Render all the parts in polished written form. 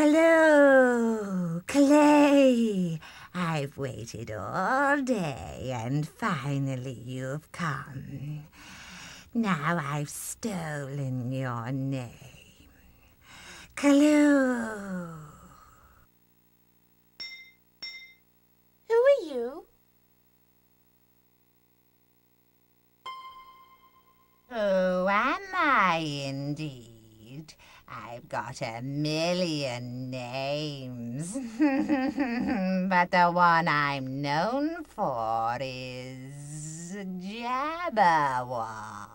Hello, Clay. I've waited all day and finally you've come. Now I've stolen your name. Clue. Who are you? Who am I indeed? I've got a million names, but the one I'm known for is Jabberwock.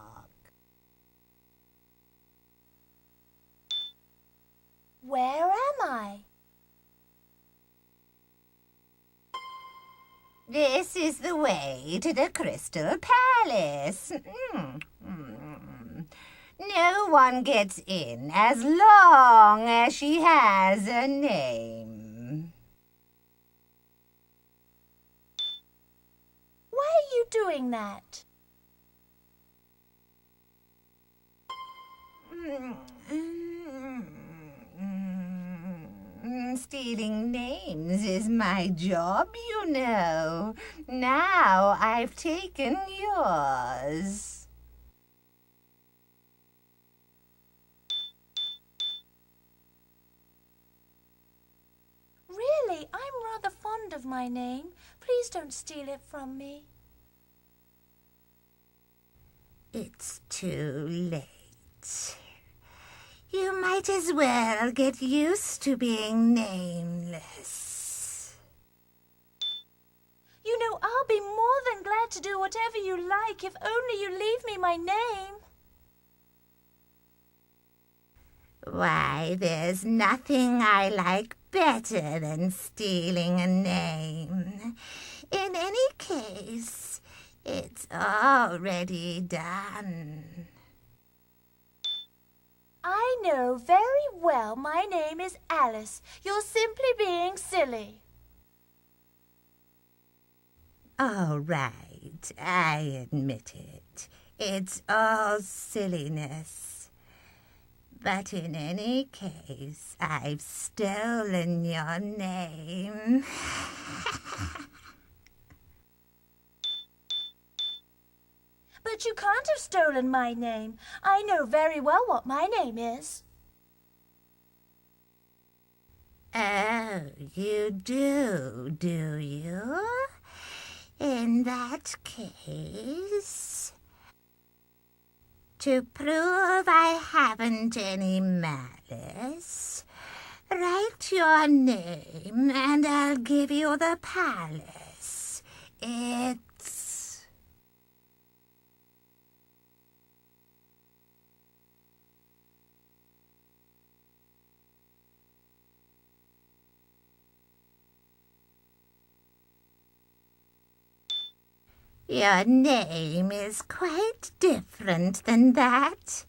Where am I? This is the way to the Crystal Palace. No one gets in as long as she has a name. Why are you doing that? Stealing names is my job, you know. Now I've taken yours. Really, I'm rather fond of my name. Please don't steal it from me. It's too late. You might as well get used to being nameless. You know, I'll be more than glad to do whatever you like if only you leave me my name. Why, there's nothing I like better than stealing a name. In any case, it's already done. I know very well my name is Alice. You're simply being silly. All right, I admit it. It's all silliness. But in any case, I've stolen your name. But you can't have stolen my name. I know very well what my name is. Oh, you do you? In that case, to prove I haven't any malice, write your name and I'll give you the palace. It's... Your name is quite different than that.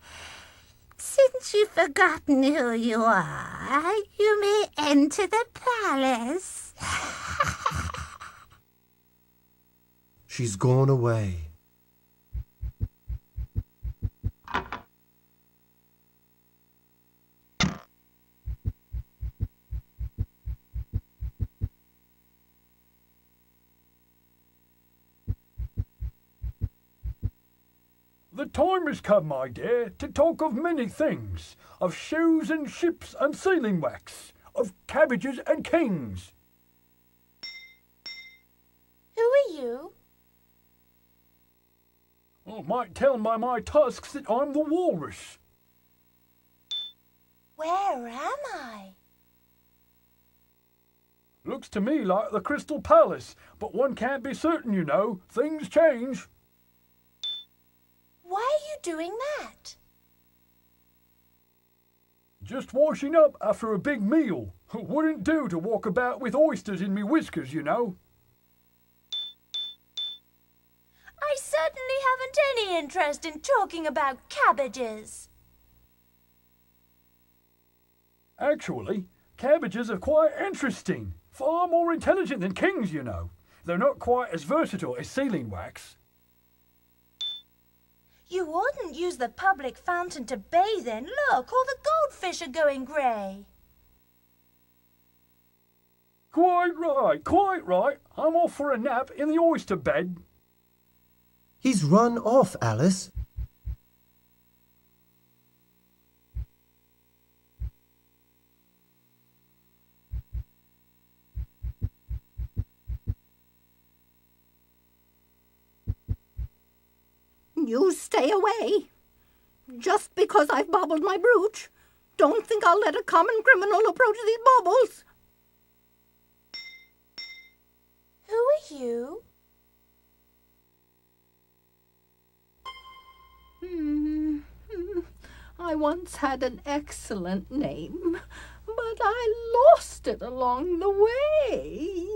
Since you've forgotten who you are, you may enter the palace. She's gone away. The time has come, my dear, to talk of many things, of shoes and ships and sealing wax, of cabbages and kings. Who are you? I might tell by my tusks that I'm the Walrus. Where am I? Looks to me like the Crystal Palace, but one can't be certain, you know. Things change. Why are you doing that? Just washing up after a big meal. Wouldn't do to walk about with oysters in me whiskers, you know. I certainly haven't any interest in talking about cabbages. Actually, cabbages are quite interesting. Far more intelligent than kings, you know. They're not quite as versatile as sealing wax. You oughtn't use the public fountain to bathe in. Look, all the goldfish are going grey. Quite right, quite right. I'm off for a nap in the oyster bed. He's run off, Alice. You stay away. Just because I've bobbled my brooch, don't think I'll let a common criminal approach these baubles. Who are you? I once had an excellent name, but I lost it along the way.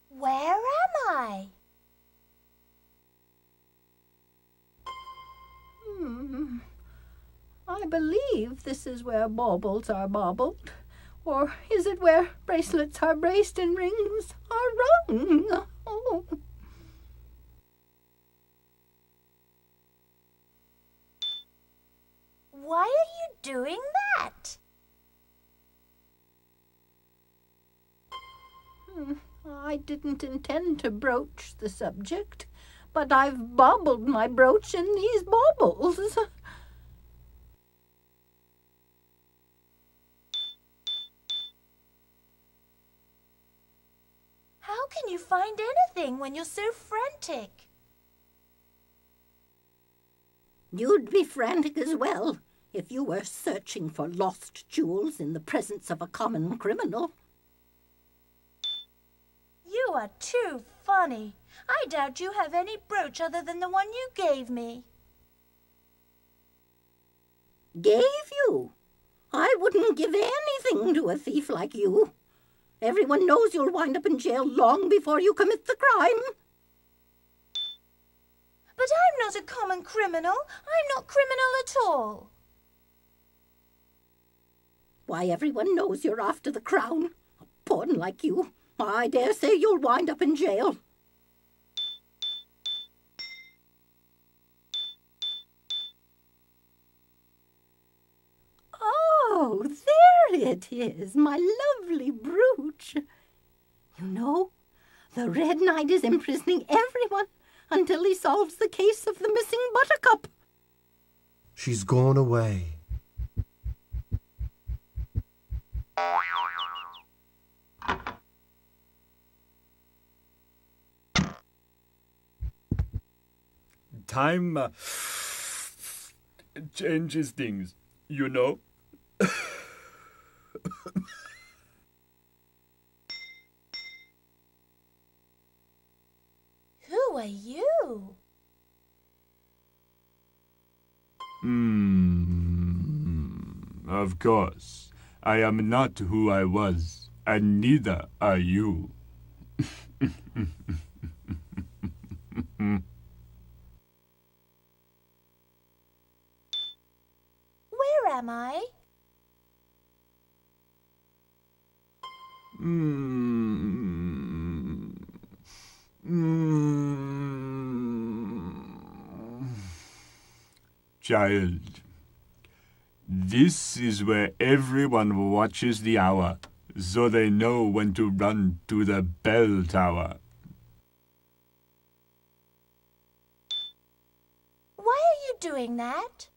Where am I? I believe this is where baubles are baubled. Or is it where bracelets are braced and rings are rung? Oh. Why are you doing that? I didn't intend to broach the subject, but I've baubled my brooch in these baubles. How can you find anything when you're so frantic? You'd be frantic as well if you were searching for lost jewels in the presence of a common criminal. You are too funny. I doubt you have any brooch other than the one you gave me. Gave you? I wouldn't give anything to a thief like you. Everyone knows you'll wind up in jail long before you commit the crime. But I'm not a common criminal. I'm not criminal at all. Why, everyone knows you're after the crown. A pawn like you. I dare say you'll wind up in jail. Oh, there it is, my lovely brooch. You know, the Red Knight is imprisoning everyone until he solves the case of the missing buttercup. She's gone away. Time changes things, you know. Who are you? Of course. I am not who I was, and neither are you. Where am I? Child, this is where everyone watches the hour, so they know when to run to the bell tower. Why are you doing that?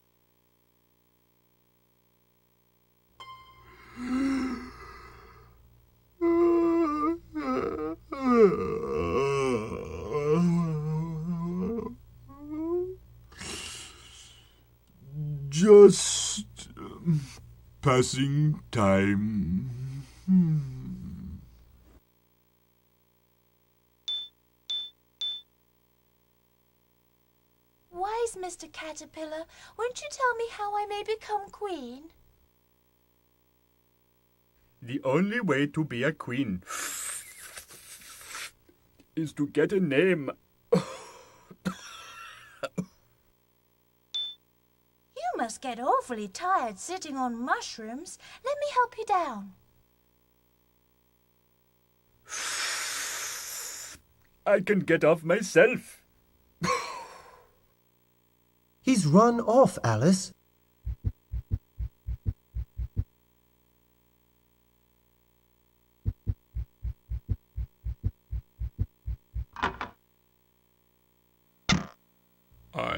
Just passing time. Wise Mr. Caterpillar, won't you tell me how I may become queen? The only way to be a queen is to get a name. You must get awfully tired sitting on mushrooms. Let me help you down. I can get off myself. He's run off, Alice.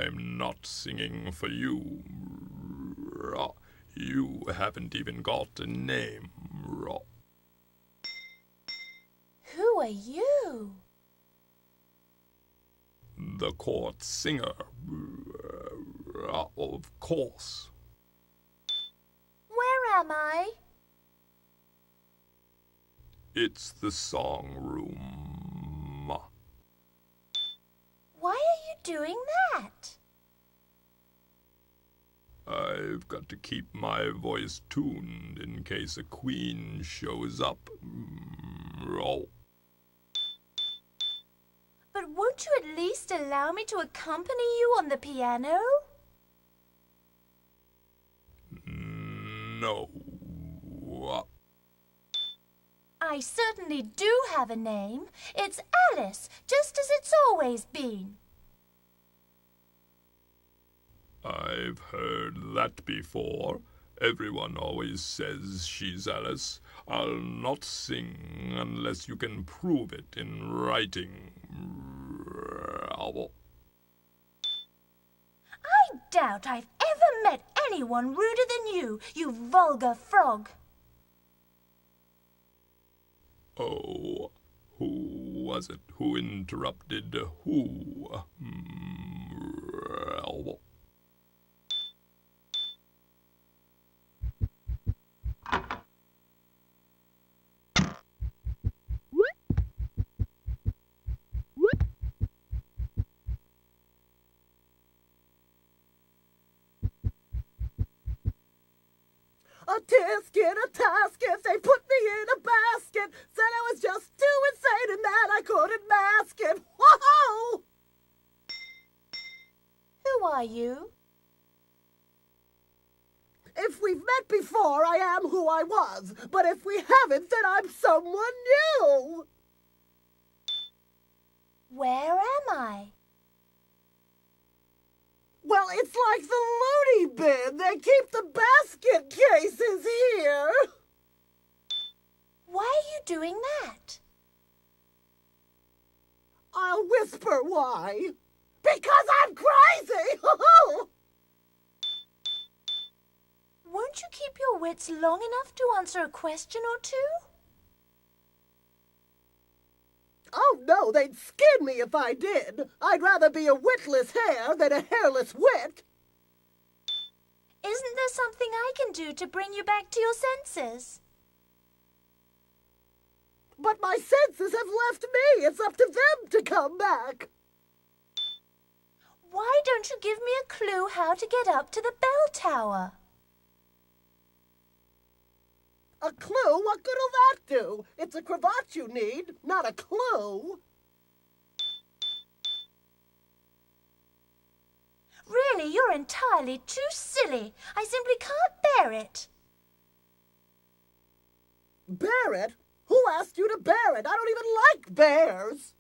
I'm not singing for you. You haven't even got a name. Who are you? The court singer. Of course. Where am I? It's the song room. Why are you doing that? I've got to keep my voice tuned in case a queen shows up. But won't you at least allow me to accompany you on the piano? No. I certainly do have a name. It's Alice, just as it's always been. I've heard that before. Everyone always says she's Alice. I'll not sing unless you can prove it in writing. I doubt I've ever met anyone ruder than you vulgar frog. Oh, who was it who interrupted who? A tisket, a tasket, they put me in a basket. Said I was just too insane and that I couldn't mask it. Whoa! Who are you? If we've met before, I am who I was. But if we haven't, then I'm someone new. Where am I? Well, it's like the loony bin. They keep the basket cases here. Why are you doing that? I'll whisper why. Because I'm crazy! Won't you keep your wits long enough to answer a question or two? Oh, no, they'd skin me if I did. I'd rather be a witless hare than a hairless wit. Isn't there something I can do to bring you back to your senses? But my senses have left me. It's up to them to come back. Why don't you give me a clue how to get up to the bell tower? A clue? What good'll that do? It's a cravat you need, not a clue. Really, you're entirely too silly. I simply can't bear it. Bear it? Who asked you to bear it? I don't even like bears.